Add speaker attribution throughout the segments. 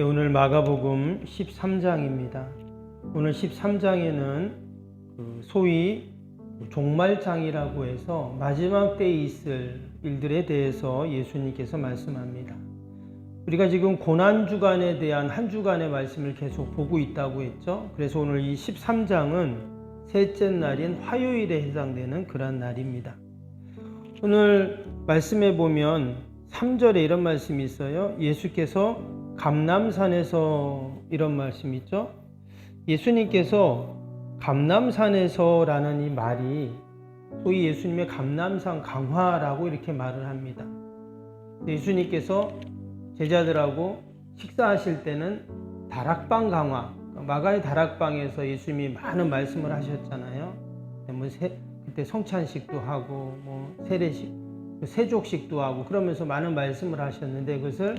Speaker 1: 네, 오늘 마가복음 13장입니다. 오늘 13장에는 소위 종말장이라고 해서 마지막 때에 있을 일들에 대해서 예수님께서 말씀합니다. 우리가 지금 고난주간에 대한 한 주간의 말씀을 계속 보고 있다고 했죠. 그래서 오늘 이 13장은 셋째 날인 화요일에 해당되는 그런 날입니다. 오늘 말씀에 보면 3절에 이런 말씀이 있어요. 예수께서 감람산에서 이런 말씀이 있죠. 예수님께서 감람산에서라는 이 말이 소위 예수님의 감람산 강화라고 이렇게 말을 합니다. 예수님께서 제자들하고 식사하실 때는 다락방 강화, 마가의 다락방에서 예수님이 많은 말씀을 하셨잖아요. 그때 성찬식도 하고 세례식, 세족식도 하고 그러면서 많은 말씀을 하셨는데 그것을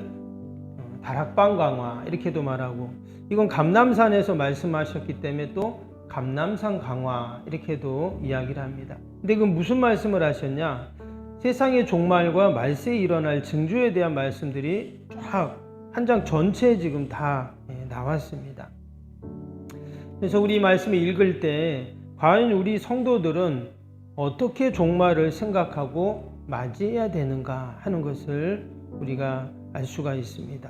Speaker 1: 다락방 강화 이렇게도 말하고, 이건 감람산에서 말씀하셨기 때문에 또 감람산 강화 이렇게도 이야기를 합니다. 근데 그건 무슨 말씀을 하셨냐? 세상의 종말과 말세에 일어날 징조에 대한 말씀들이 쫙 한 장 전체에 지금 다 나왔습니다. 그래서 우리 말씀을 읽을 때 과연 우리 성도들은 어떻게 종말을 생각하고 맞이해야 되는가 하는 것을 우리가 알 수가 있습니다.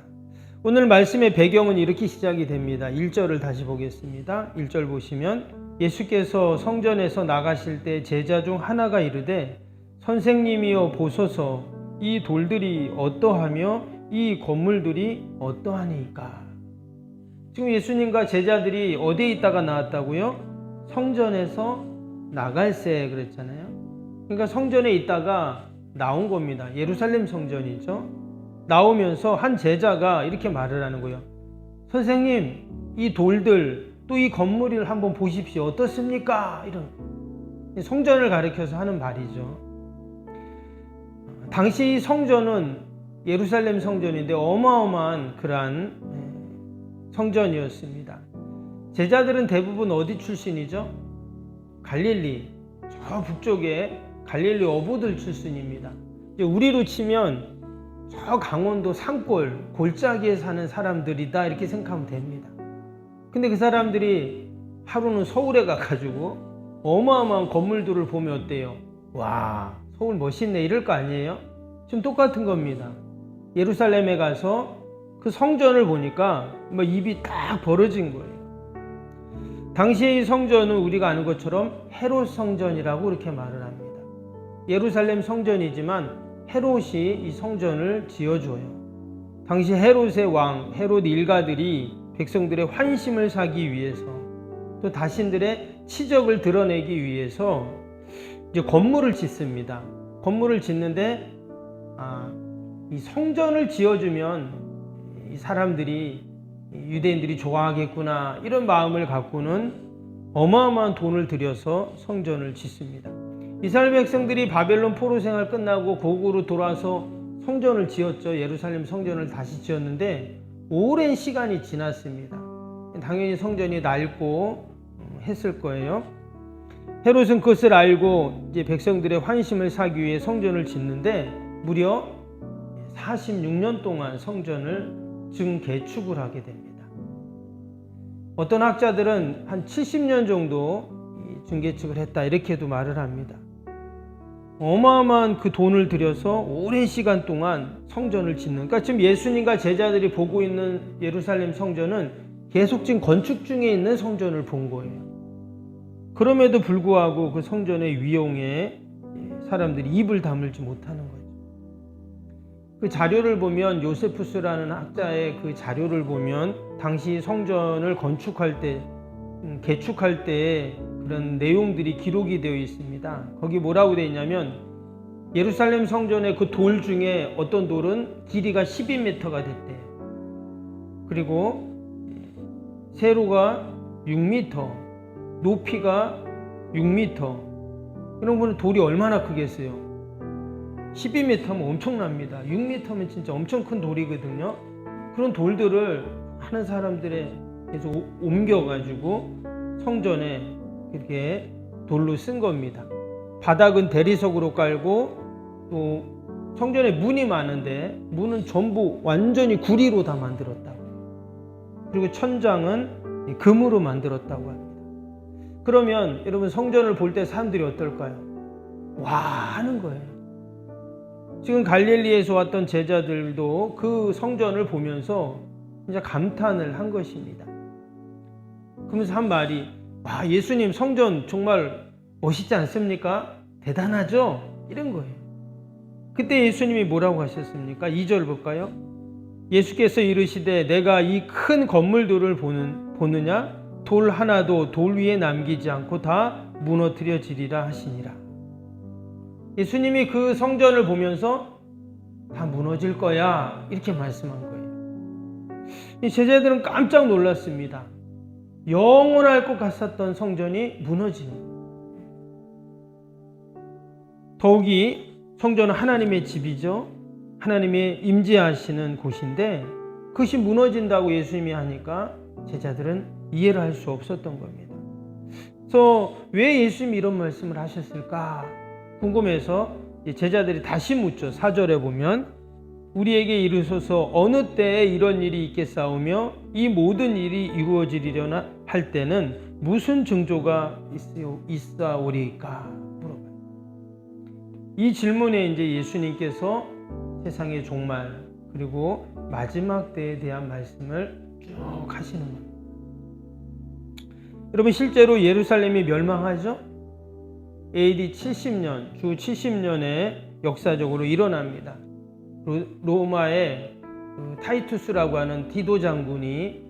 Speaker 1: 오늘 말씀의 배경은 이렇게 시작이 됩니다. 1절을 다시 보겠습니다. 1절 보시면 예수께서 성전에서 나가실 때 제자 중 하나가 이르되 선생님이여 보소서 이 돌들이 어떠하며 이 건물들이 어떠하니까. 지금 예수님과 제자들이 어디에 있다가 나왔다고요? 성전에서 나갈새 그랬잖아요. 그러니까 성전에 있다가 나온 겁니다. 예루살렘 성전이죠. 나오면서 한 제자가 이렇게 말을 하는 거예요. 선생님, 이 돌들 또 이 건물을 한번 보십시오. 어떻습니까? 이런 성전을 가리켜서 하는 말이죠. 당시 성전은 예루살렘 성전인데 어마어마한 그러한 성전이었습니다. 제자들은 대부분 어디 출신이죠? 갈릴리, 저 북쪽에 갈릴리 어부들 출신입니다. 우리로 치면 저 강원도 산골, 골짜기에 사는 사람들이다 이렇게 생각하면 됩니다. 근데 그 사람들이 하루는 서울에 가가지고 어마어마한 건물들을 보면 어때요? 와, 서울 멋있네 이럴 거 아니에요? 지금 똑같은 겁니다. 예루살렘에 가서 그 성전을 보니까 입이 딱 벌어진 거예요. 당시의 성전은 우리가 아는 것처럼 헤롯 성전이라고 이렇게 말을 합니다. 예루살렘 성전이지만 헤롯이 이 성전을 지어줘요. 당시 헤롯의 왕, 헤롯 일가들이 백성들의 환심을 사기 위해서 또 자신들의 치적을 드러내기 위해서 이제 건물을 짓습니다. 건물을 짓는데 이 성전을 지어주면 이 사람들이 유대인들이 좋아하겠구나 이런 마음을 갖고는 어마어마한 돈을 들여서 성전을 짓습니다. 이스라엘 백성들이 바벨론 포로 생활 끝나고 고국으로 돌아와서 성전을 지었죠. 예루살렘 성전을 다시 지었는데 오랜 시간이 지났습니다. 당연히 성전이 낡고 했을 거예요. 헤롯은 그것을 알고 이제 백성들의 환심을 사기 위해 성전을 짓는데 무려 46년 동안 성전을 증개축을 하게 됩니다. 어떤 학자들은 한 70년 정도 증개축을 했다 이렇게도 말을 합니다. 어마어마한 그 돈을 들여서 오랜 시간 동안 성전을 짓는, 그러니까 지금 예수님과 제자들이 보고 있는 예루살렘 성전은 계속 지금 건축 중에 있는 성전을 본 거예요. 그럼에도 불구하고 그 성전의 위용에 사람들이 입을 다물지 못하는 거죠. 그 자료를 보면 요세푸스라는 학자의 그 자료를 보면 당시 성전을 건축할 때, 개축할 때 그런 내용들이 기록이 되어 있습니다. 거기 뭐라고 되어 있냐면 예루살렘 성전의 그 돌 중에 어떤 돌은 길이가 12m가 됐대요. 그리고 세로가 6m, 높이가 6m. 이런 거는 돌이 얼마나 크겠어요? 12m면 엄청납니다. 6m면 진짜 엄청 큰 돌이거든요. 그런 돌들을 하는 사람들의 계속 옮겨가지고 성전에 이렇게 돌로 쓴 겁니다. 바닥은 대리석으로 깔고 또 성전에 문이 많은데 문은 전부 완전히 구리로 다 만들었다고. 그리고 천장은 금으로 만들었다고 합니다. 그러면 여러분 성전을 볼 때 사람들이 어떨까요? 와 하는 거예요. 지금 갈릴리에서 왔던 제자들도 그 성전을 보면서 진짜 감탄을 한 것입니다. 그러면서 한 말이 와 예수님 성전 정말 멋있지 않습니까? 대단하죠? 이런 거예요. 그때 예수님이 뭐라고 하셨습니까? 2절 볼까요? 예수께서 이르시되 내가 이 큰 건물들을 보느냐? 돌 하나도 돌 위에 남기지 않고 다 무너뜨려지리라 하시니라. 예수님이 그 성전을 보면서 다 무너질 거야 이렇게 말씀한 거예요. 이 제자들은 깜짝 놀랐습니다. 영원할 것 같았던 성전이 무너지는 거예요. 더욱이 성전은 하나님의 집이죠. 하나님의 임재하시는 곳인데 그것이 무너진다고 예수님이 하니까 제자들은 이해를 할 수 없었던 겁니다. 그래서 왜 예수님이 이런 말씀을 하셨을까 궁금해서 제자들이 다시 묻죠. 4절에 보면 우리에게 이르소서 어느 때에 이런 일이 있겠사오며 이 모든 일이 이루어지리려나 할 때는 무슨 징조가 있사오리까 물어봐요. 이 질문에 이제 예수님께서 세상의 종말 그리고 마지막 때에 대한 말씀을 쭉 하시는 겁니다. 여러분 실제로 예루살렘이 멸망하죠? AD 70년, 주 70년에 역사적으로 일어납니다. 로마의 타이투스라고 하는 디도 장군이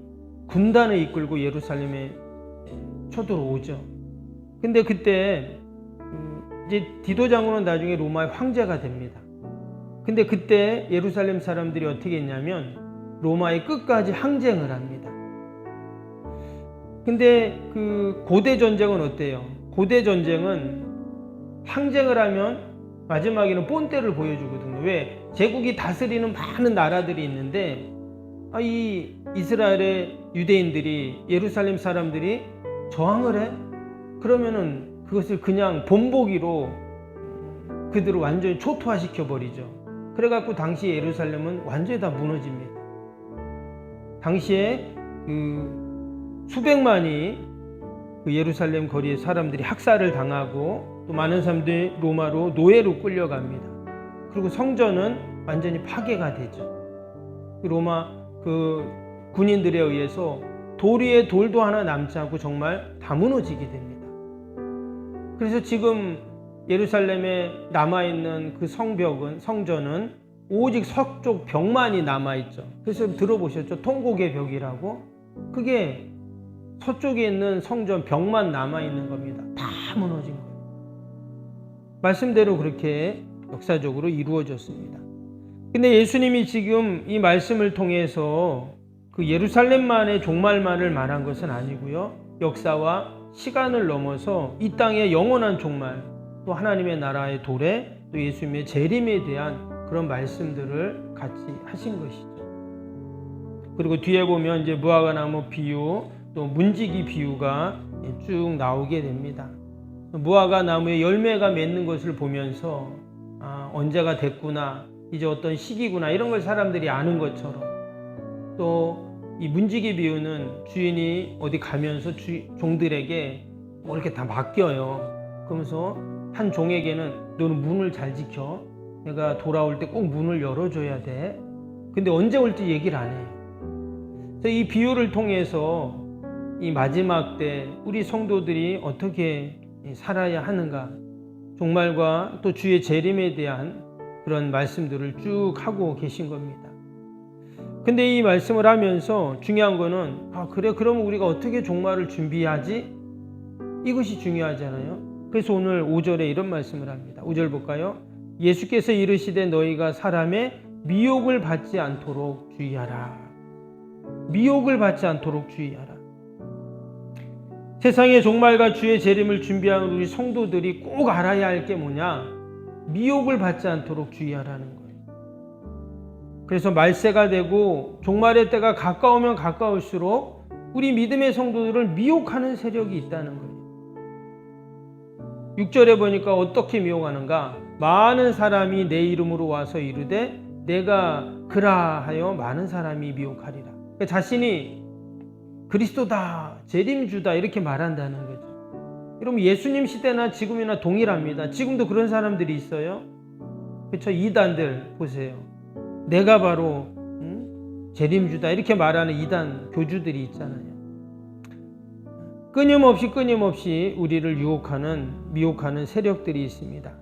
Speaker 1: 군단을 이끌고 예루살렘에 쳐들어오죠. 근데 그때 이제 디도 장군은 나중에 로마의 황제가 됩니다. 근데 그때 예루살렘 사람들이 어떻게 했냐면 로마의 끝까지 항쟁을 합니다. 근데 그 고대 전쟁은 어때요? 고대 전쟁은 항쟁을 하면 마지막에는 본때를 보여주거든요. 왜? 제국이 다스리는 많은 나라들이 있는데 이 이스라엘의 유대인들이 예루살렘 사람들이 저항을 해? 그러면은 그것을 그냥 본보기로 그들을 완전히 초토화시켜 버리죠. 그래갖고 당시 예루살렘은 완전히 다 무너집니다. 당시에 수백만이 그 예루살렘 거리의 사람들이 학살을 당하고 또 많은 사람들이 로마로 노예로 끌려갑니다. 그리고 성전은 완전히 파괴가 되죠. 로마 그 군인들에 의해서 돌 위에 돌도 하나 남지 않고 정말 다 무너지게 됩니다. 그래서 지금 예루살렘에 남아있는 그 성전은 오직 서쪽 벽만이 남아있죠. 그래서 들어보셨죠? 통곡의 벽이라고. 그게 서쪽에 있는 성전 벽만 남아있는 겁니다. 다 무너진 거예요. 말씀대로 그렇게 역사적으로 이루어졌습니다. 근데 예수님이 지금 이 말씀을 통해서 그 예루살렘만의 종말만을 말한 것은 아니고요. 역사와 시간을 넘어서 이 땅의 영원한 종말, 또 하나님의 나라의 도래, 또 예수님의 재림에 대한 그런 말씀들을 같이 하신 것이죠. 그리고 뒤에 보면 이제 무화과나무 비유, 또 문지기 비유가 쭉 나오게 됩니다. 무화과나무에 열매가 맺는 것을 보면서 언제가 됐구나, 이제 어떤 시기구나 이런 걸 사람들이 아는 것처럼, 또 이 문지기 비유는 주인이 어디 가면서 종들에게 뭐 이렇게 다 맡겨요. 그러면서 한 종에게는 너는 문을 잘 지켜. 내가 돌아올 때 꼭 문을 열어줘야 돼. 근데 언제 올지 얘기를 안 해요. 그래서 이 비유를 통해서 이 마지막 때 우리 성도들이 어떻게 살아야 하는가, 종말과 또 주의 재림에 대한 그런 말씀들을 쭉 하고 계신 겁니다. 근데 이 말씀을 하면서 중요한 거는 그래 그럼 우리가 어떻게 종말을 준비하지? 이것이 중요하잖아요. 그래서 오늘 5절에 이런 말씀을 합니다. 5절 볼까요? 예수께서 이르시되 너희가 사람의 미혹을 받지 않도록 주의하라. 미혹을 받지 않도록 주의하라. 세상의 종말과 주의 재림을 준비하는 우리 성도들이 꼭 알아야 할 게 뭐냐? 미혹을 받지 않도록 주의하라는 거예요. 그래서 말세가 되고 종말의 때가 가까우면 가까울수록 우리 믿음의 성도들을 미혹하는 세력이 있다는 거예요. 6절에 보니까 어떻게 미혹하는가? 많은 사람이 내 이름으로 와서 이르되 내가 그라 하여 많은 사람이 미혹하리라. 자신이 그리스도다, 재림주다 이렇게 말한다는 거죠. 여러분 예수님 시대나 지금이나 동일합니다. 지금도 그런 사람들이 있어요. 그렇죠? 이단들 보세요. 내가 바로 재림주다 이렇게 말하는 이단 교주들이 있잖아요. 끊임없이 우리를 미혹하는 세력들이 있습니다.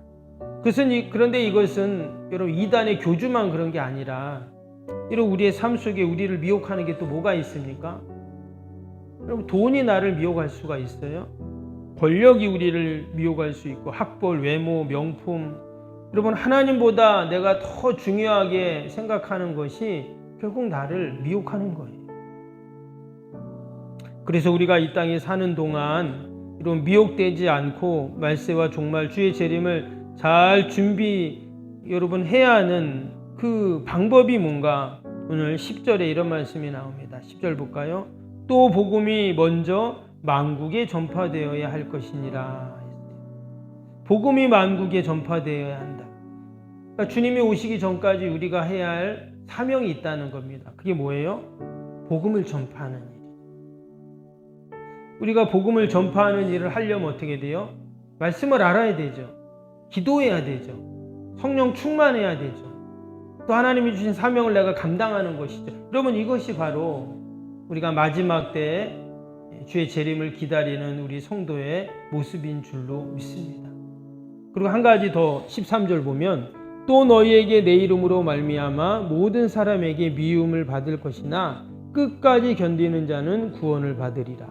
Speaker 1: 그런데 이것은 여러분 이단의 교주만 그런 게 아니라 이런 우리의 삶 속에 우리를 미혹하는 게 또 뭐가 있습니까? 여러분 돈이 나를 미혹할 수가 있어요. 권력이 우리를 미혹할 수 있고 학벌, 외모, 명품. 여러분 하나님보다 내가 더 중요하게 생각하는 것이 결국 나를 미혹하는 거예요. 그래서 우리가 이 땅에 사는 동안 이런 미혹되지 않고 말세와 종말 주의 재림을 잘 여러분 해야 하는 그 방법이 뭔가 오늘 10절에 이런 말씀이 나옵니다. 10절 볼까요? 또 복음이 먼저 만국에 전파되어야 할 것이니라. 복음이 만국에 전파되어야 한다. 그러니까 주님이 오시기 전까지 우리가 해야 할 사명이 있다는 겁니다. 그게 뭐예요? 복음을 전파하는 일. 우리가 복음을 전파하는 일을 하려면 어떻게 돼요? 말씀을 알아야 되죠. 기도해야 되죠. 성령 충만해야 되죠. 또 하나님이 주신 사명을 내가 감당하는 것이죠. 여러분 이것이 바로 우리가 마지막 때에 주의 재림을 기다리는 우리 성도의 모습인 줄로 믿습니다. 그리고 한 가지 더 13절 보면 또 너희에게 내 이름으로 말미암아 모든 사람에게 미움을 받을 것이나 끝까지 견디는 자는 구원을 받으리라.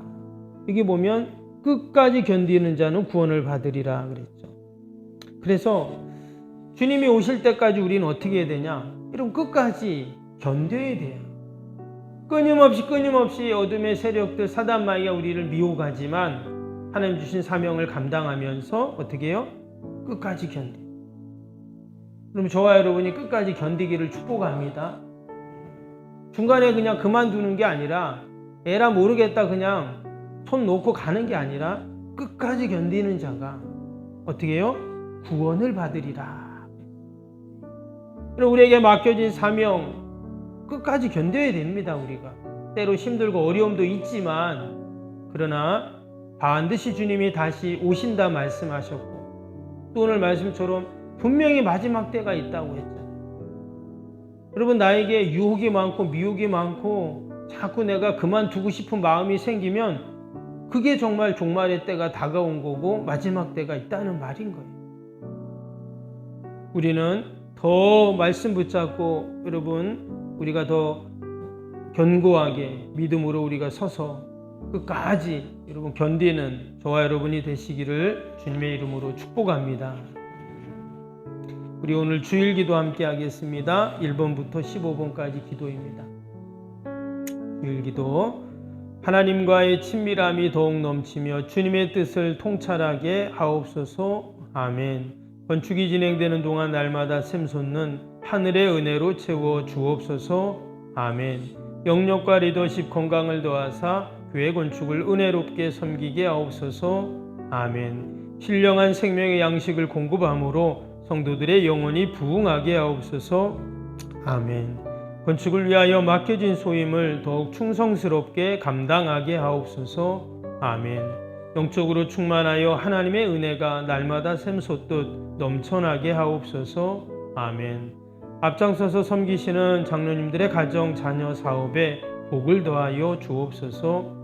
Speaker 1: 여기 보면 끝까지 견디는 자는 구원을 받으리라 그랬죠. 그래서 주님이 오실 때까지 우리는 어떻게 해야 되냐? 여러분 끝까지 견뎌야 돼요. 끊임없이 어둠의 세력들 사단 마귀가 우리를 미혹하지만 하나님 주신 사명을 감당하면서 어떻게 해요? 끝까지 견뎌. 그럼 저와 여러분이 끝까지 견디기를 축복합니다. 중간에 그냥 그만두는 게 아니라 에라 모르겠다 그냥 손 놓고 가는 게 아니라 끝까지 견디는 자가 어떻게 해요? 구원을 받으리라. 우리에게 맡겨진 사명 끝까지 견뎌야 됩니다. 우리가 때로 힘들고 어려움도 있지만 그러나 반드시 주님이 다시 오신다 말씀하셨고 또 오늘 말씀처럼 분명히 마지막 때가 있다고 했잖아요. 여러분 나에게 유혹이 많고 미혹이 많고 자꾸 내가 그만두고 싶은 마음이 생기면 그게 정말 종말의 때가 다가온 거고 마지막 때가 있다는 말인 거예요. 우리는 더 말씀 붙잡고 여러분 우리가 더 견고하게 믿음으로 우리가 서서 끝까지 여러분 견디는 저와 여러분이 되시기를 주님의 이름으로 축복합니다. 우리 오늘 주일기도 함께 하겠습니다. 1번부터 15번까지 기도입니다. 주일기도 하나님과의 친밀함이 더욱 넘치며 주님의 뜻을 통찰하게 하옵소서. 아멘. 건축이 진행되는 동안 날마다 샘솟는 하늘의 은혜로 채워 주옵소서. 아멘. 영역과 리더십 건강을 더하사 교회 건축을 은혜롭게 섬기게 하옵소서. 아멘. 신령한 생명의 양식을 공급함으로 성도들의 영혼이 부흥하게 하옵소서. 아멘. 건축을 위하여 맡겨진 소임을 더욱 충성스럽게 감당하게 하옵소서. 아멘. 영적으로 충만하여 하나님의 은혜가 날마다 샘솟듯 넘쳐나게 하옵소서. 아멘. 앞장서서 섬기시는 장로님들의 가정, 자녀, 사업에 복을 더하여 주옵소서.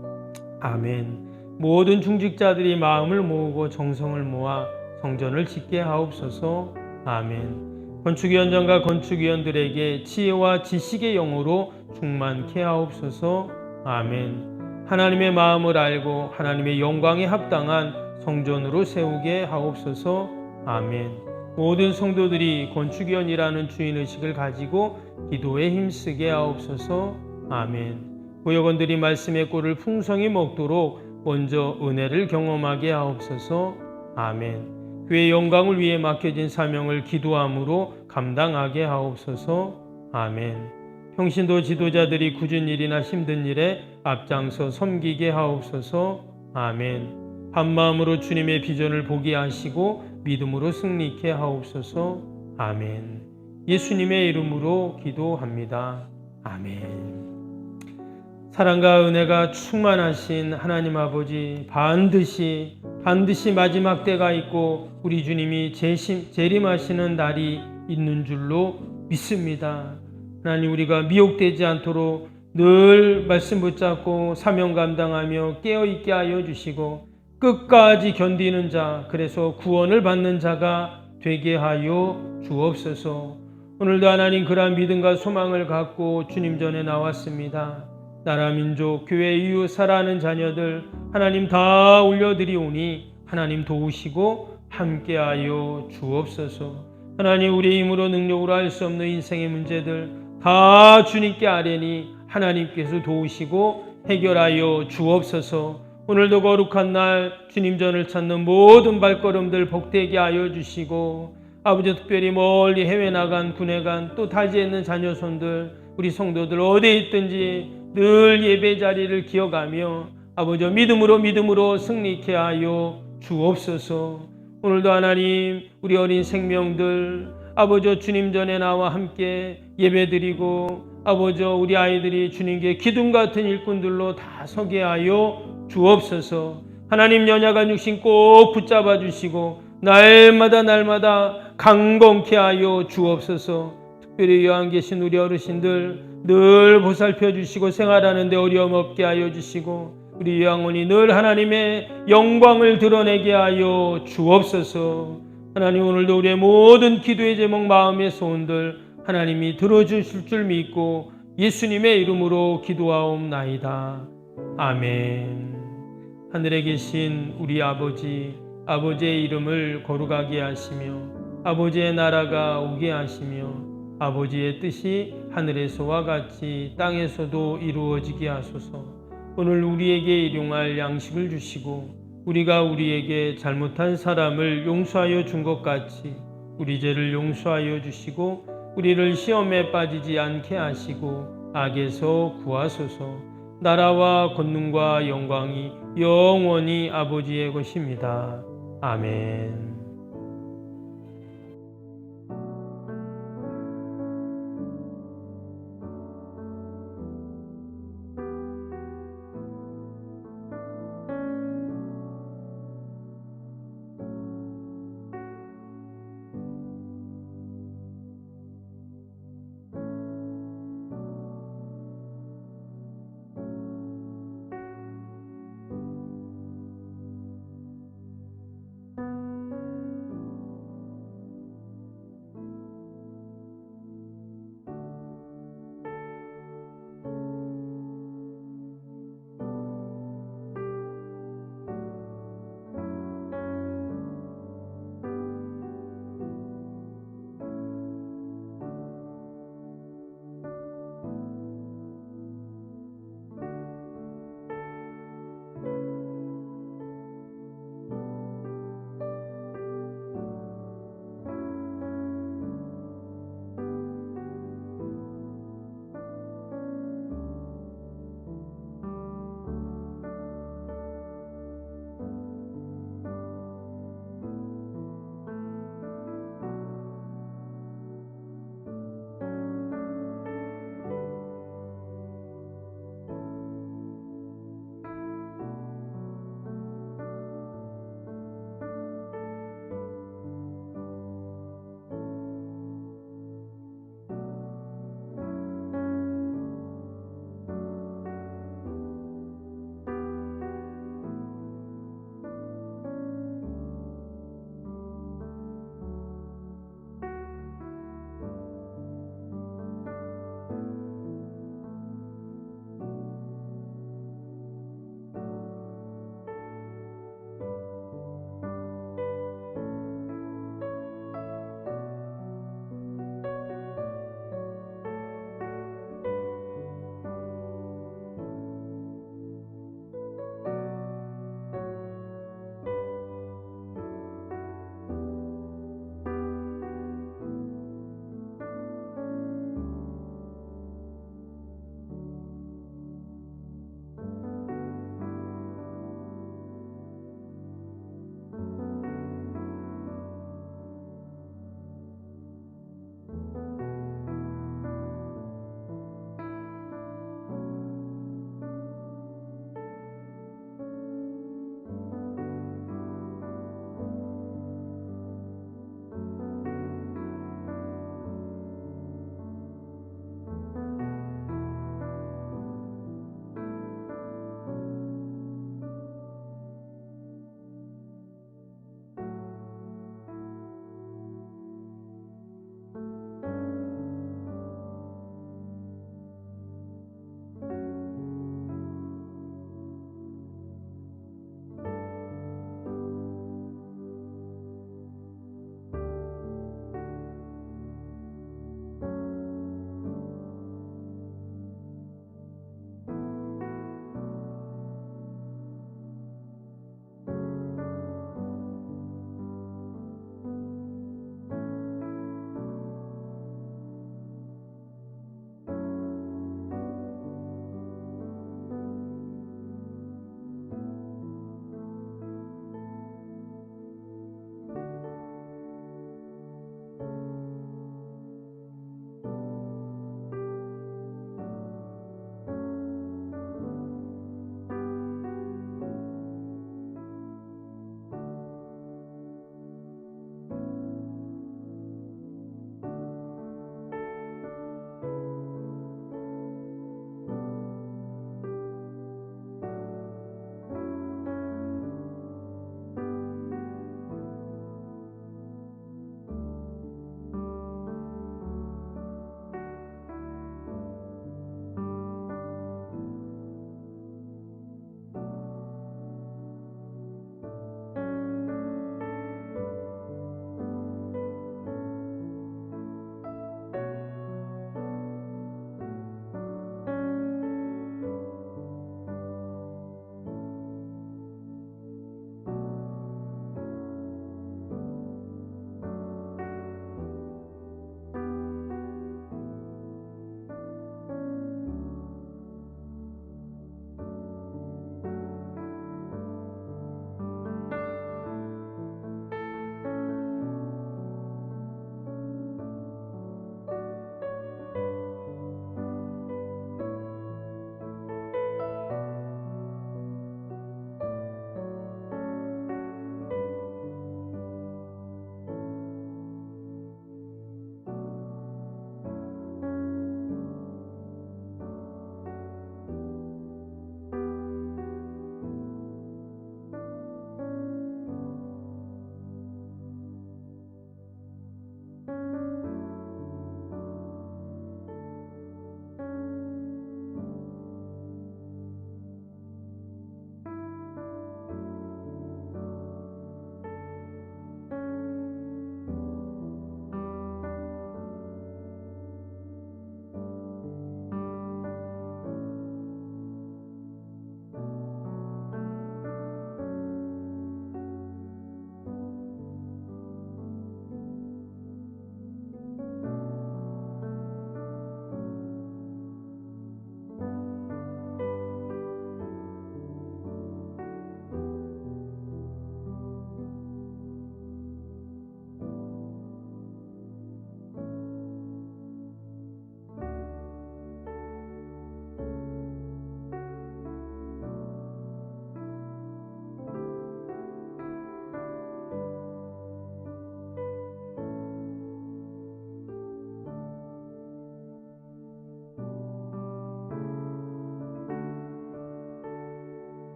Speaker 1: 아멘. 모든 중직자들이 마음을 모으고 정성을 모아 성전을 짓게 하옵소서. 아멘. 건축위원장과 건축위원들에게 지혜와 지식의 영으로 충만케 하옵소서. 아멘. 하나님의 마음을 알고 하나님의 영광에 합당한 성전으로 세우게 하옵소서. 아멘. 모든 성도들이 건축위원이라는 주인의식을 가지고 기도에 힘쓰게 하옵소서. 아멘. 구역원들이 말씀의 꼴을 풍성히 먹도록 먼저 은혜를 경험하게 하옵소서. 아멘. 교회의 영광을 위해 맡겨진 사명을 기도함으로 감당하게 하옵소서. 아멘. 평신도 지도자들이 굳은 일이나 힘든 일에 앞장서 섬기게 하옵소서. 아멘. 한마음으로 주님의 비전을 보게 하시고 믿음으로 승리케 하옵소서. 아멘. 예수님의 이름으로 기도합니다. 아멘. 사랑과 은혜가 충만하신 하나님 아버지, 반드시 마지막 때가 있고 우리 주님이 재림하시는 날이 있는 줄로 믿습니다. 하나님, 우리가 미혹되지 않도록 늘 말씀 붙잡고 사명 감당하며 깨어있게 하여 주시고 끝까지 견디는 자, 그래서 구원을 받는 자가 되게 하여 주옵소서. 오늘도 하나님, 그러한 믿음과 소망을 갖고 주님 전에 나왔습니다. 나라, 민족, 교회, 이웃, 사랑하는 자녀들 하나님 다 올려드리오니 하나님 도우시고 함께하여 주옵소서. 하나님, 우리의 힘으로 능력으로 할 수 없는 인생의 문제들 다 주님께 아뢰니 하나님께서 도우시고 해결하여 주옵소서. 오늘도 거룩한 날 주님 전을 찾는 모든 발걸음들 복되게 하여 주시고, 아버지, 특별히 멀리 해외 나간, 군에 간, 또 타지에 있는 자녀손들, 우리 성도들 어디에 있든지 늘 예배 자리를 기억하며 아버지, 믿음으로 승리케 하여 주옵소서. 오늘도 하나님, 우리 어린 생명들 아버지 주님 전에 나와 함께 예배드리고, 아버지 우리 아이들이 주님께 기둥 같은 일꾼들로 다 서게 하여 주옵소서. 하나님, 연약한 육신 꼭 붙잡아 주시고 날마다 강건케 하여 주옵소서. 특별히 여안 계신 우리 어르신들 늘 보살펴 주시고 생활하는 데 어려움 없게 하여 주시고, 우리 영혼이 늘 하나님의 영광을 드러내게 하여 주옵소서. 하나님, 오늘도 우리의 모든 기도의 제목, 마음의 소원들 하나님이 들어주실 줄 믿고 예수님의 이름으로 기도하옵나이다. 아멘. 하늘에 계신 우리 아버지, 아버지의 이름을 거룩하게 하시며 아버지의 나라가 오게 하시며 아버지의 뜻이 하늘에서와 같이 땅에서도 이루어지게 하소서. 오늘 우리에게 일용할 양식을 주시고 우리가 우리에게 잘못한 사람을 용서하여 준 것 같이 우리 죄를 용서하여 주시고 우리를 시험에 빠지지 않게 하시고 악에서 구하소서. 나라와 권능과 영광이 영원히 아버지의 것입니다. 아멘.